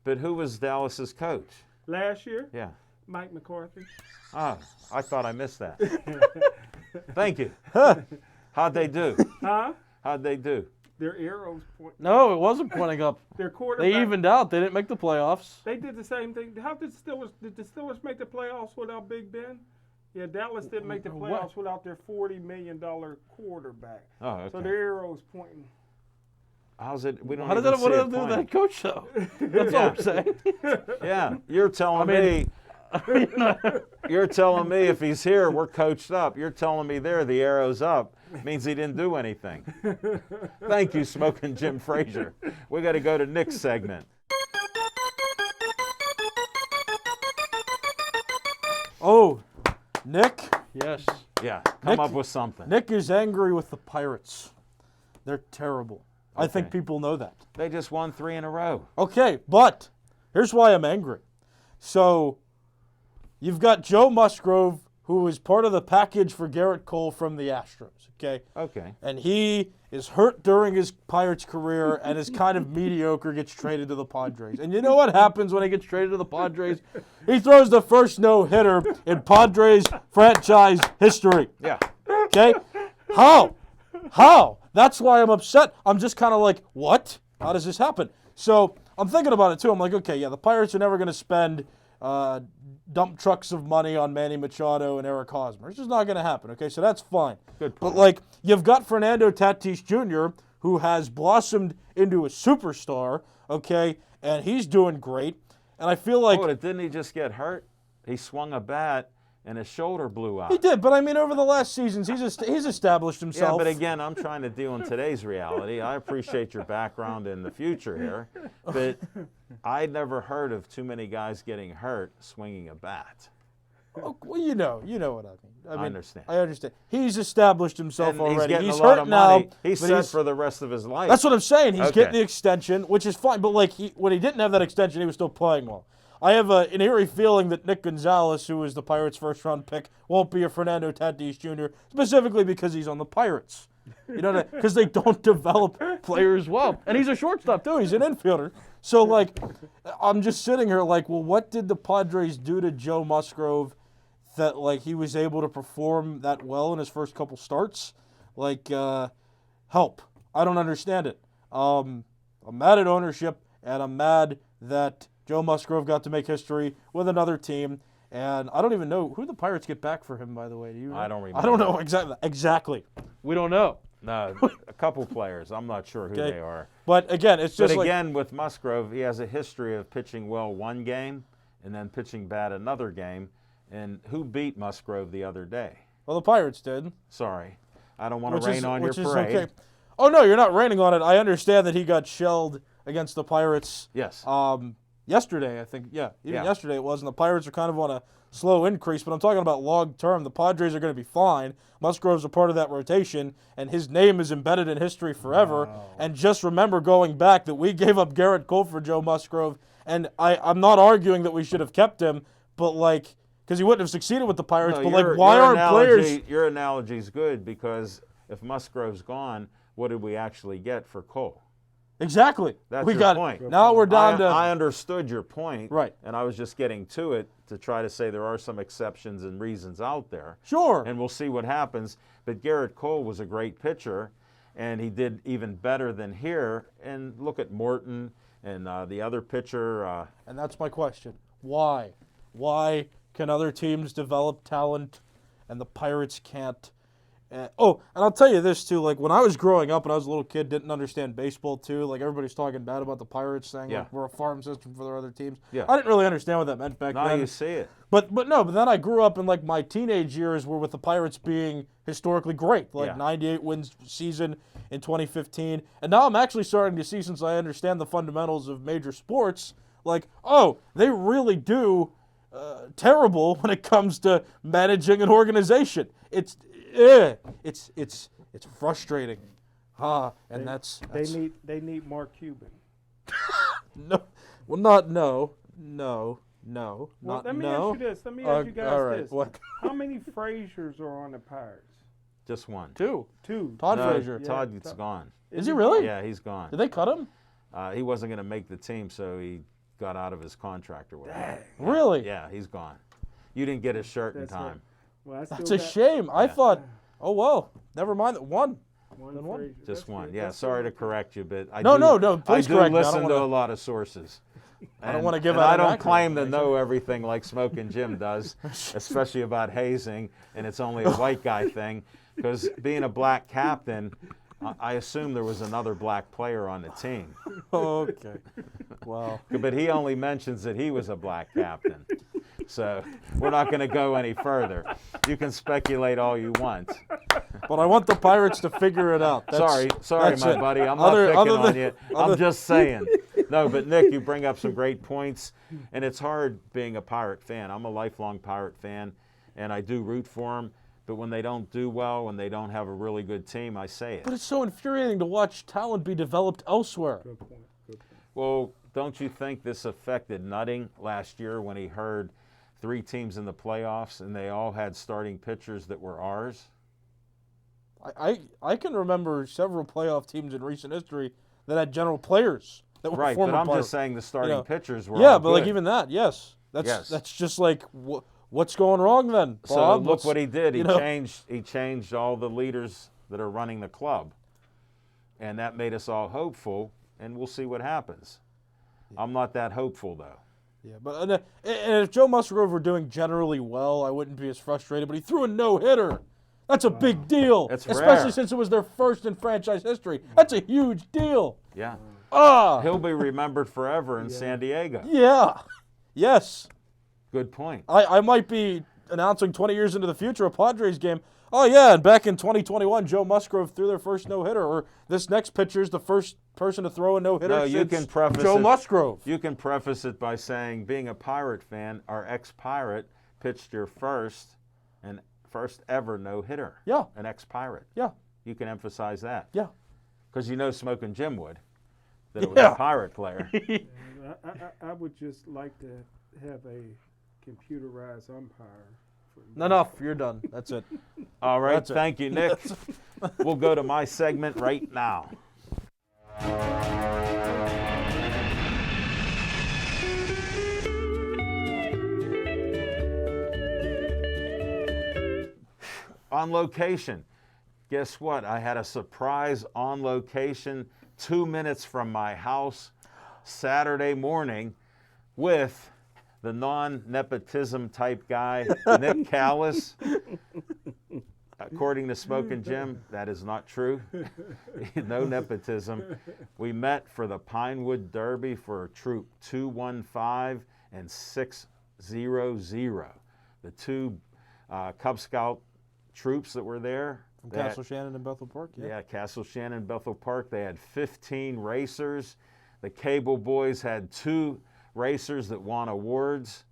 But who was Dallas's coach? Last year, Yeah. Mike McCarthy. Ah, I thought I missed that. Thank you. How'd they do? Huh? How'd they do? Their arrows point. No, it wasn't pointing up. Their quarterback. They evened out. They didn't make the playoffs. They did the same thing. How did the Steelers make the playoffs without Big Ben? Yeah, Dallas didn't make the What? playoffs without their $40 million quarterback. Oh, okay. So their arrow's pointing. How's it? We don't How did even that, what see did it that do with pointing. that coach, though? That's all I'm saying. Yeah, you're telling mean- me. You're telling me if he's here, we're coached up. You're telling me there, the arrow's up. Means he didn't do anything. Thank you, Smoking Jim Frazier. We got to go to Nick's segment. Oh, Nick? Yes. Yeah, come Nick- up with something. Nick is angry with the Pirates. They're terrible. I think Okay. people know that. They just won 3 in a row. Okay, but here's why I'm angry. So, you've got Joe Musgrove, who is part of the package for Garrett Cole from the Astros, okay? Okay. And he is hurt during his Pirates career and is kind of mediocre, gets traded to the Padres. And you know what happens when he gets traded to the Padres? He throws the first no-hitter in Padres franchise history. Yeah. Okay? How? How? That's why I'm upset. I'm just kind of like, what? How does this happen? So I'm thinking about it too. I'm like, okay, yeah, the Pirates are never going to spend dump trucks of money on Manny Machado and Eric Hosmer. It's just not going to happen. Okay, so that's fine. Good But point. like, you've got Fernando Tatis Jr., who has blossomed into a superstar. Okay, and he's doing great. And I feel like Oh, didn't he just get hurt? He swung a bat and his shoulder blew out. He did, but I mean, over the last seasons, he's established Yeah, himself. but again, I'm trying to deal in today's reality. I appreciate your background in the future here, but I'd never heard of too many guys getting hurt swinging a bat. Oh, well, you know what I mean. I understand. I understand. He's established himself And already. he's getting He's a lot hurt of now. money. He's but set for the rest of his life. That's what I'm saying. He's getting Okay. the extension, which is fine. But like when he didn't have that extension, he was still playing well. I have an eerie feeling that Nick Gonzalez, who was the Pirates' first-round pick, won't be a Fernando Tatis Jr. specifically because he's on the Pirates. You know, because they don't develop players well. And he's a shortstop too. He's an infielder. So like, I'm just sitting here like, well, what did the Padres do to Joe Musgrove that like he was able to perform that well in his first couple starts? Like, help. I don't understand it. I'm mad at ownership, and I'm mad that Joe Musgrove got to make history with another team. And I don't even know who the Pirates get back for him, by the way. Do you know? I don't remember. I don't know exactly. We don't know. No, a couple players. I'm not sure who Okay. they are. But again, it's just But like again, with Musgrove, he has a history of pitching well one game and then pitching bad another game. And who beat Musgrove the other day? well, the Pirates did. Sorry, I don't want to rain on your which is parade. okay. Oh no, you're not raining on it. I understand that he got shelled against the Pirates. Yes. Yesterday, I think. Yeah, even Yeah. yesterday it was, and the Pirates are kind of on a slow increase. But I'm talking about long term. The Padres are going to be fine. Musgrove's a part of that rotation, and his name is embedded in history forever. And just remember going back that we gave up Garrett Cole for Joe Musgrove, and I'm not arguing that we should have kept him, but like because he wouldn't have succeeded with the Pirates. No, but like, why aren't players? Your analogy's good because if Musgrove's gone, what did we actually get for Cole? Exactly. That's we your got point. Now we're down to. I understood your point. Right. And I was just getting to it to try to say there are some exceptions and reasons out there. Sure. And we'll see what happens. But Garrett Cole was a great pitcher, and he did even better than here. And look at Morton and the other pitcher. And that's my question. Why? Why can other teams develop talent and the Pirates can't? And I'll tell you this too. Like when I was growing up and I was a little kid, didn't understand baseball too. Like everybody's talking bad about the Pirates, saying Yeah. like we're a farm system for their other teams. Yeah. I didn't really understand what that meant back Now then. you see it. But then I grew up in like my teenage years were with the Pirates being historically great, like Yeah. 98 wins season in 2015. And now I'm actually starting to see, since I understand the fundamentals of major sports, like, oh, they really do terrible when it comes to managing an organization. It's frustrating. And that's They need more Cuban. no, well, not no. Well, Not let me no. ask you this. Let me ask you guys all right, this. what? How many Frasers are on the Pirates? Just one. Two. Two. Todd No, Frazier. Todd's gone. Is he really? Yeah, he's gone. Did they cut him? He wasn't going to make the team, so he got out of his contract or whatever. Really? Yeah, he's gone. You didn't get his shirt in That's time. Well, I still That's a got shame. I thought, oh well, never mind that one. one one. Frazier. Just That's one. good. Yeah, That's sorry to good. correct you, but I No, do, no, please I do correct me. I don't listen to wanna- a lot of sources. I don't wanna give and out I don't inaccurate claim to know everything like Smoking Jim does, especially about hazing, and it's only a white guy thing. Because being a black captain, I assume there was another black player on the team. Okay. Wow. But he only mentions that he was a black captain. So we're not going to go any further. You can speculate all you want. But I want the Pirates to figure it out. Sorry, that's my it. buddy. I'm not Other picking on than- you. other- I'm just saying. No, but Nick, you bring up some great points, and it's hard being a Pirate fan. I'm a lifelong Pirate fan, and I do root for them. But when they don't do well, when they don't have a really good team, I say it. But it's so infuriating to watch talent be developed elsewhere. Good point. Good point. Well, don't you think this affected Nutting last year when he heard 3 teams in the playoffs and they all had starting pitchers that were ours? I can remember several playoff teams in recent history that had general players that were Right, former but I'm Pirates. just saying the starting know, pitchers were Yeah, all but like good. even that, yes. Yes. That's just like what's going wrong then, So Bob? look What's- what he did. He you know? changed all the leaders that are running the club, and that made us all hopeful. And we'll see what happens. I'm not that hopeful though. Yeah, but and if Joe Musgrove were doing generally well, I wouldn't be as frustrated. But he threw a no-hitter. That's a big deal, That's especially rare. since it was their first in franchise history. That's a huge deal. Yeah, Ah, he'll be remembered forever in San Diego. yeah, yes. Good point. I might be announcing 20 years into the future a Padres game. Oh, yeah, and back in 2021, Joe Musgrove threw their first no-hitter. Or this next pitcher is the first person to throw a no-hitter No, you since can preface Joe it- Musgrove. You can preface it by saying, being a Pirate fan, our ex-Pirate pitched your first ever no-hitter. Yeah. An ex-Pirate. Yeah, You can emphasize that. yeah. Because you know Smoking Jim would. That it was Yeah. a Pirate player. I would just like to have a computerized umpire. Enough. You're done. That's it. All right, That's it. thank you, Nick. We'll go to my segment right now. On location. Guess what? I had a surprise on location 2 minutes from my house Saturday morning with the non-nepotism type guy, Nick Callis. According to Smoking Jim, that is not true. No nepotism. We met for the Pinewood Derby for Troop 215 and 600. The two Cub Scout troops that were there. From They had- Castle Shannon and Bethel Park. yeah, Castle Shannon, Bethel Park. They had 15 racers. The Cable Boys had 2 racers that won awards,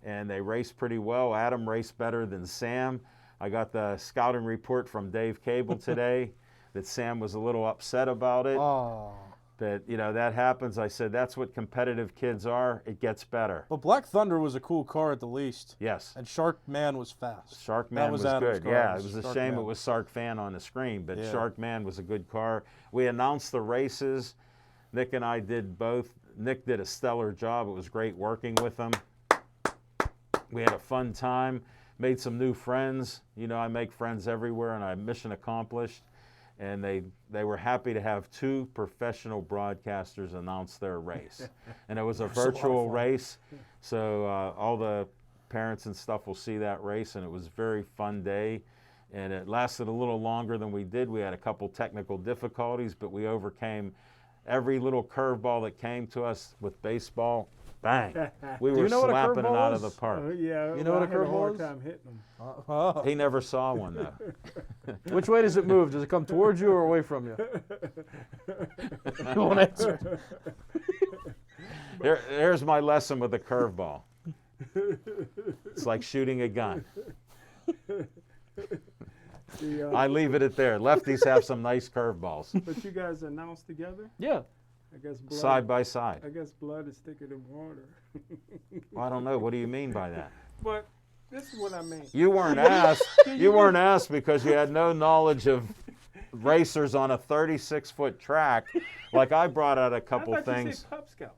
and they raced pretty well. Adam raced better than Sam. I got the scouting report from Dave Cable today that Sam was a little upset about it. Oh. But, you know, that happens. I said, that's what competitive kids are. It gets better. But Black Thunder was a cool car at the least. Yes. And Shark Man was fast. Shark That Man was Adam's good. car. Yeah, it was a Shark shame Man. it was Shark Fan on the screen, but Yeah. Shark Man was a good car. We announced the races. Nick and I did both. Nick did a stellar job. It was great working with him. We had a fun time, made some new friends. You know, I make friends everywhere, and I mission accomplished. And they were happy to have 2 professional broadcasters announce their race. And it was a virtual race, so all the parents and stuff will see that race, and it was a very fun day. And it lasted a little longer than we did. We had a couple technical difficulties, but we overcame every little curveball that came to us with baseball. Bang! We Do were you know what a slapping it curveball out of the is? park. Yeah, You know what I a had a curveball hard is? time hitting them. Oh. He never saw one though. Which way does it move? Does it come towards you or away from you? You won't answer. Here's my lesson with a curveball. It's like shooting a gun. I leave it at there. Lefties have some nice curveballs, But you guys announced together? Yeah. I guess blood. side by side. I guess blood is thicker than water. I don't know. What do you mean by that? But this is what I mean. You weren't asked. You weren't asked because you had no knowledge of racers on a 36-foot track. Like I brought out a couple I thought you things. said Cub Scouts.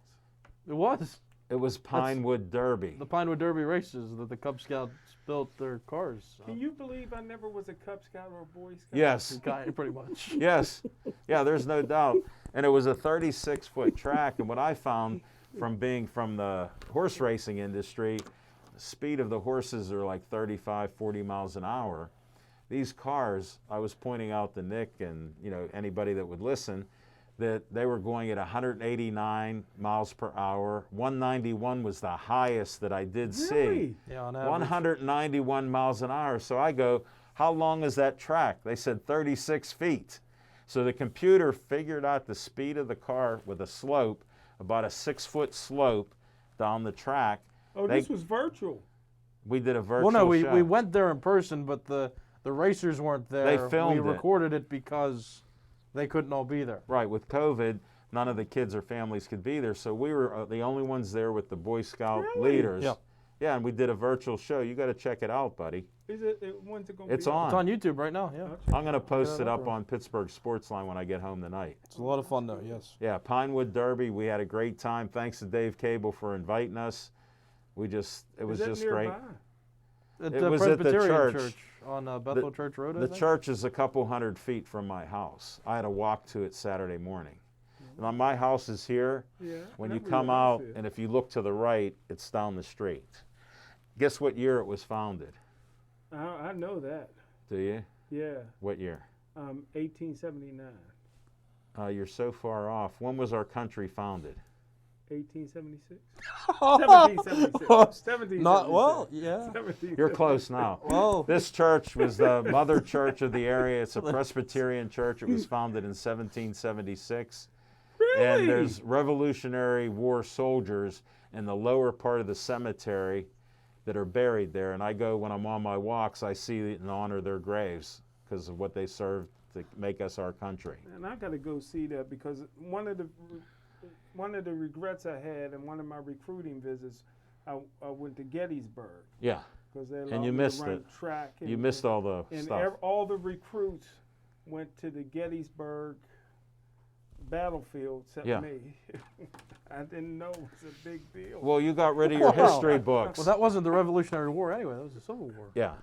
It was. It was Pinewood Derby. The Pinewood Derby races that the Cub Scouts built their cars. Can you believe I never was a Cub Scout or a Boy Scout? Yes. Pretty much. Yes. Yeah, there's no doubt. And it was a 36-foot track. And what I found from being from the horse racing industry, the speed of the horses are like 35, 40 miles an hour. These cars, I was pointing out to Nick and anybody that would listen, that they were going at 189 miles per hour. 191 was the highest that I did see. Really? Yeah, on average. 191 miles an hour. So I go, how long is that track? They said 36 feet. So the computer figured out the speed of the car with a slope, about a 6-foot slope down the track. Oh, this was virtual. We did a virtual Well, no, show. we went there in person, but the racers weren't there. They filmed We it. recorded it because they couldn't all be there. Right, with COVID, none of the kids or families could be there, so we were the only ones there with the Boy Scout Really? leaders. Yeah. Yeah, and we did a virtual show. You got to check it out, buddy. Is it? When's it gonna It's be? on. It's on YouTube right now. Yeah, I'm going to post it that up up, on Pittsburgh Sportsline when I get home tonight. it's a lot of fun though. Yes. Yeah, Pinewood Derby, we had a great time. Thanks to Dave Cable for inviting us. It was Is that just nearby? great. At It the was at the Presbyterian church. on Bethel Church Road. I The think? church is a couple hundred feet from my house. I had to walk to it Saturday morning. Now, my house is here. Yeah. When I you know where come your house out, is. and if you look to the right, it's down the street. Guess what year it was founded? I know that. Do you? Yeah. What year? 1879. You're so far off. When was our country founded? 1876. 1776. 1776. Not well, yeah. 1776. You're close now. Well, This church was the mother church of the area. It's a Presbyterian church. It was founded in 1776. Really? And there's Revolutionary War soldiers in the lower part of the cemetery that are buried there. And I go, when I'm on my walks, I see and honor their graves because of what they served to make us our country. And I got to go see that because one of the regrets I had in one of my recruiting visits, I went to Gettysburg Yeah. because they And allowed you me missed to run it. track. And, You missed all the and stuff. all the recruits went to the Gettysburg battlefield except Yeah. me. I didn't know it was a big deal. Well, you got rid of your Wow. history books. well, that wasn't the Revolutionary War anyway. That was the Civil War. Yeah.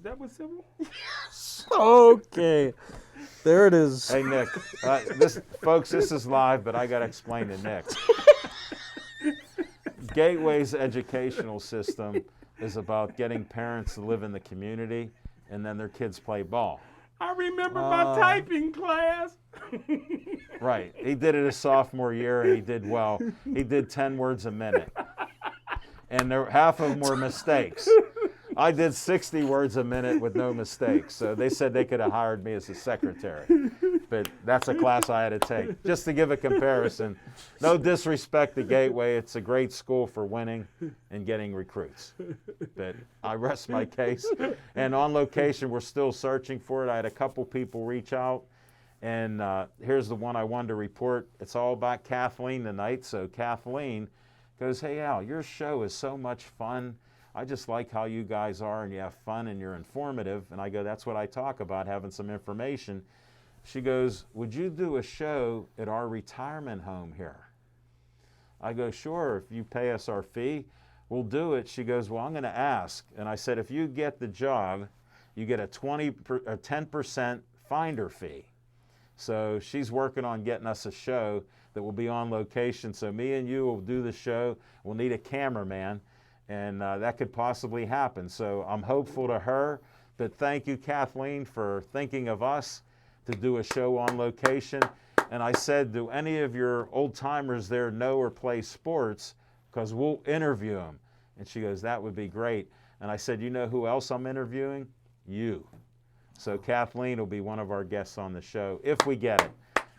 That was civil? Okay, there it is. Hey, Nick. Folks, this is live, but I got to explain to Nick. Gateway's educational system is about getting parents to live in the community, and then their kids play ball. I remember my typing class. Right. He did it his sophomore year, and he did well. He did 10 words a minute. And half of them were mistakes. I did 60 words a minute with no mistakes. So they said they could have hired me as a secretary. But that's a class I had to take, just to give a comparison. No disrespect to Gateway. It's a great school for winning and getting recruits. But I rest my case. And on location, we're still searching for it. I had a couple people reach out. And here's the one I wanted to report. It's all about Kathleen tonight. So Kathleen goes, "Hey, Al, your show is so much fun. I just like how you guys are, and you have fun, and you're informative." And I go, "That's what I talk about, having some information." She goes, "Would you do a show at our retirement home here?" I go, "Sure, if you pay us our fee, we'll do it." She goes, "Well, I'm going to ask." And I said, "If you get the job, you get a 10% finder fee." So she's working on getting us a show that will be on location. So me and you will do the show. We'll need a cameraman, and that could possibly happen. So I'm hopeful to her. But thank you, Kathleen, for thinking of us to do a show on location. And I said, "Do any of your old timers there know or play sports? Because we'll interview them." And she goes, "That would be great." And I said, "You know who else I'm interviewing? You." So Kathleen will be one of our guests on the show if we get it.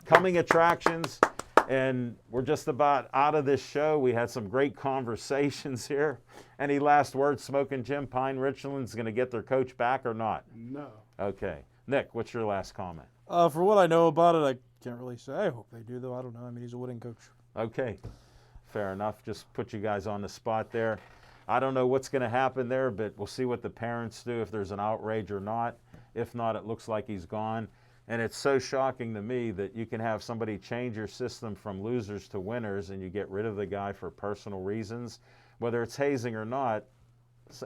Coming attractions, and we're just about out of this show. We had some great conversations here. Any last words, Smoking Jim? Pine Richland's going to get their coach back or not? No. Okay. Nick, what's your last comment? For what I know about it, I can't really say. I hope they do, though. I don't know. I mean, he's a winning coach. Okay, fair enough. Just put you guys on the spot there. I don't know what's going to happen there, but we'll see what the parents do, if there's an outrage or not. If not, it looks like he's gone. And it's so shocking to me that you can have somebody change your system from losers to winners and you get rid of the guy for personal reasons. Whether it's hazing or not,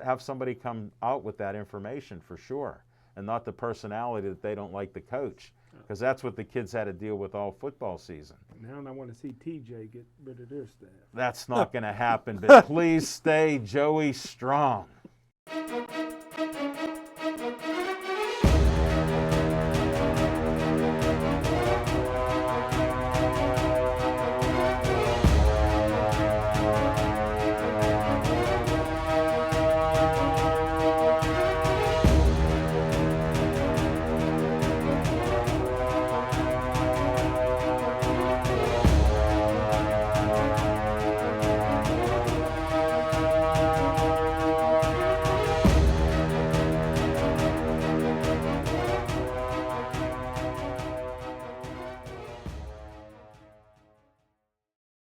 have somebody come out with that information for sure, and not the personality that they don't like the coach, because that's what the kids had to deal with all football season. Now I want to see TJ get rid of their staff. That's not going to happen, but please stay Joey strong.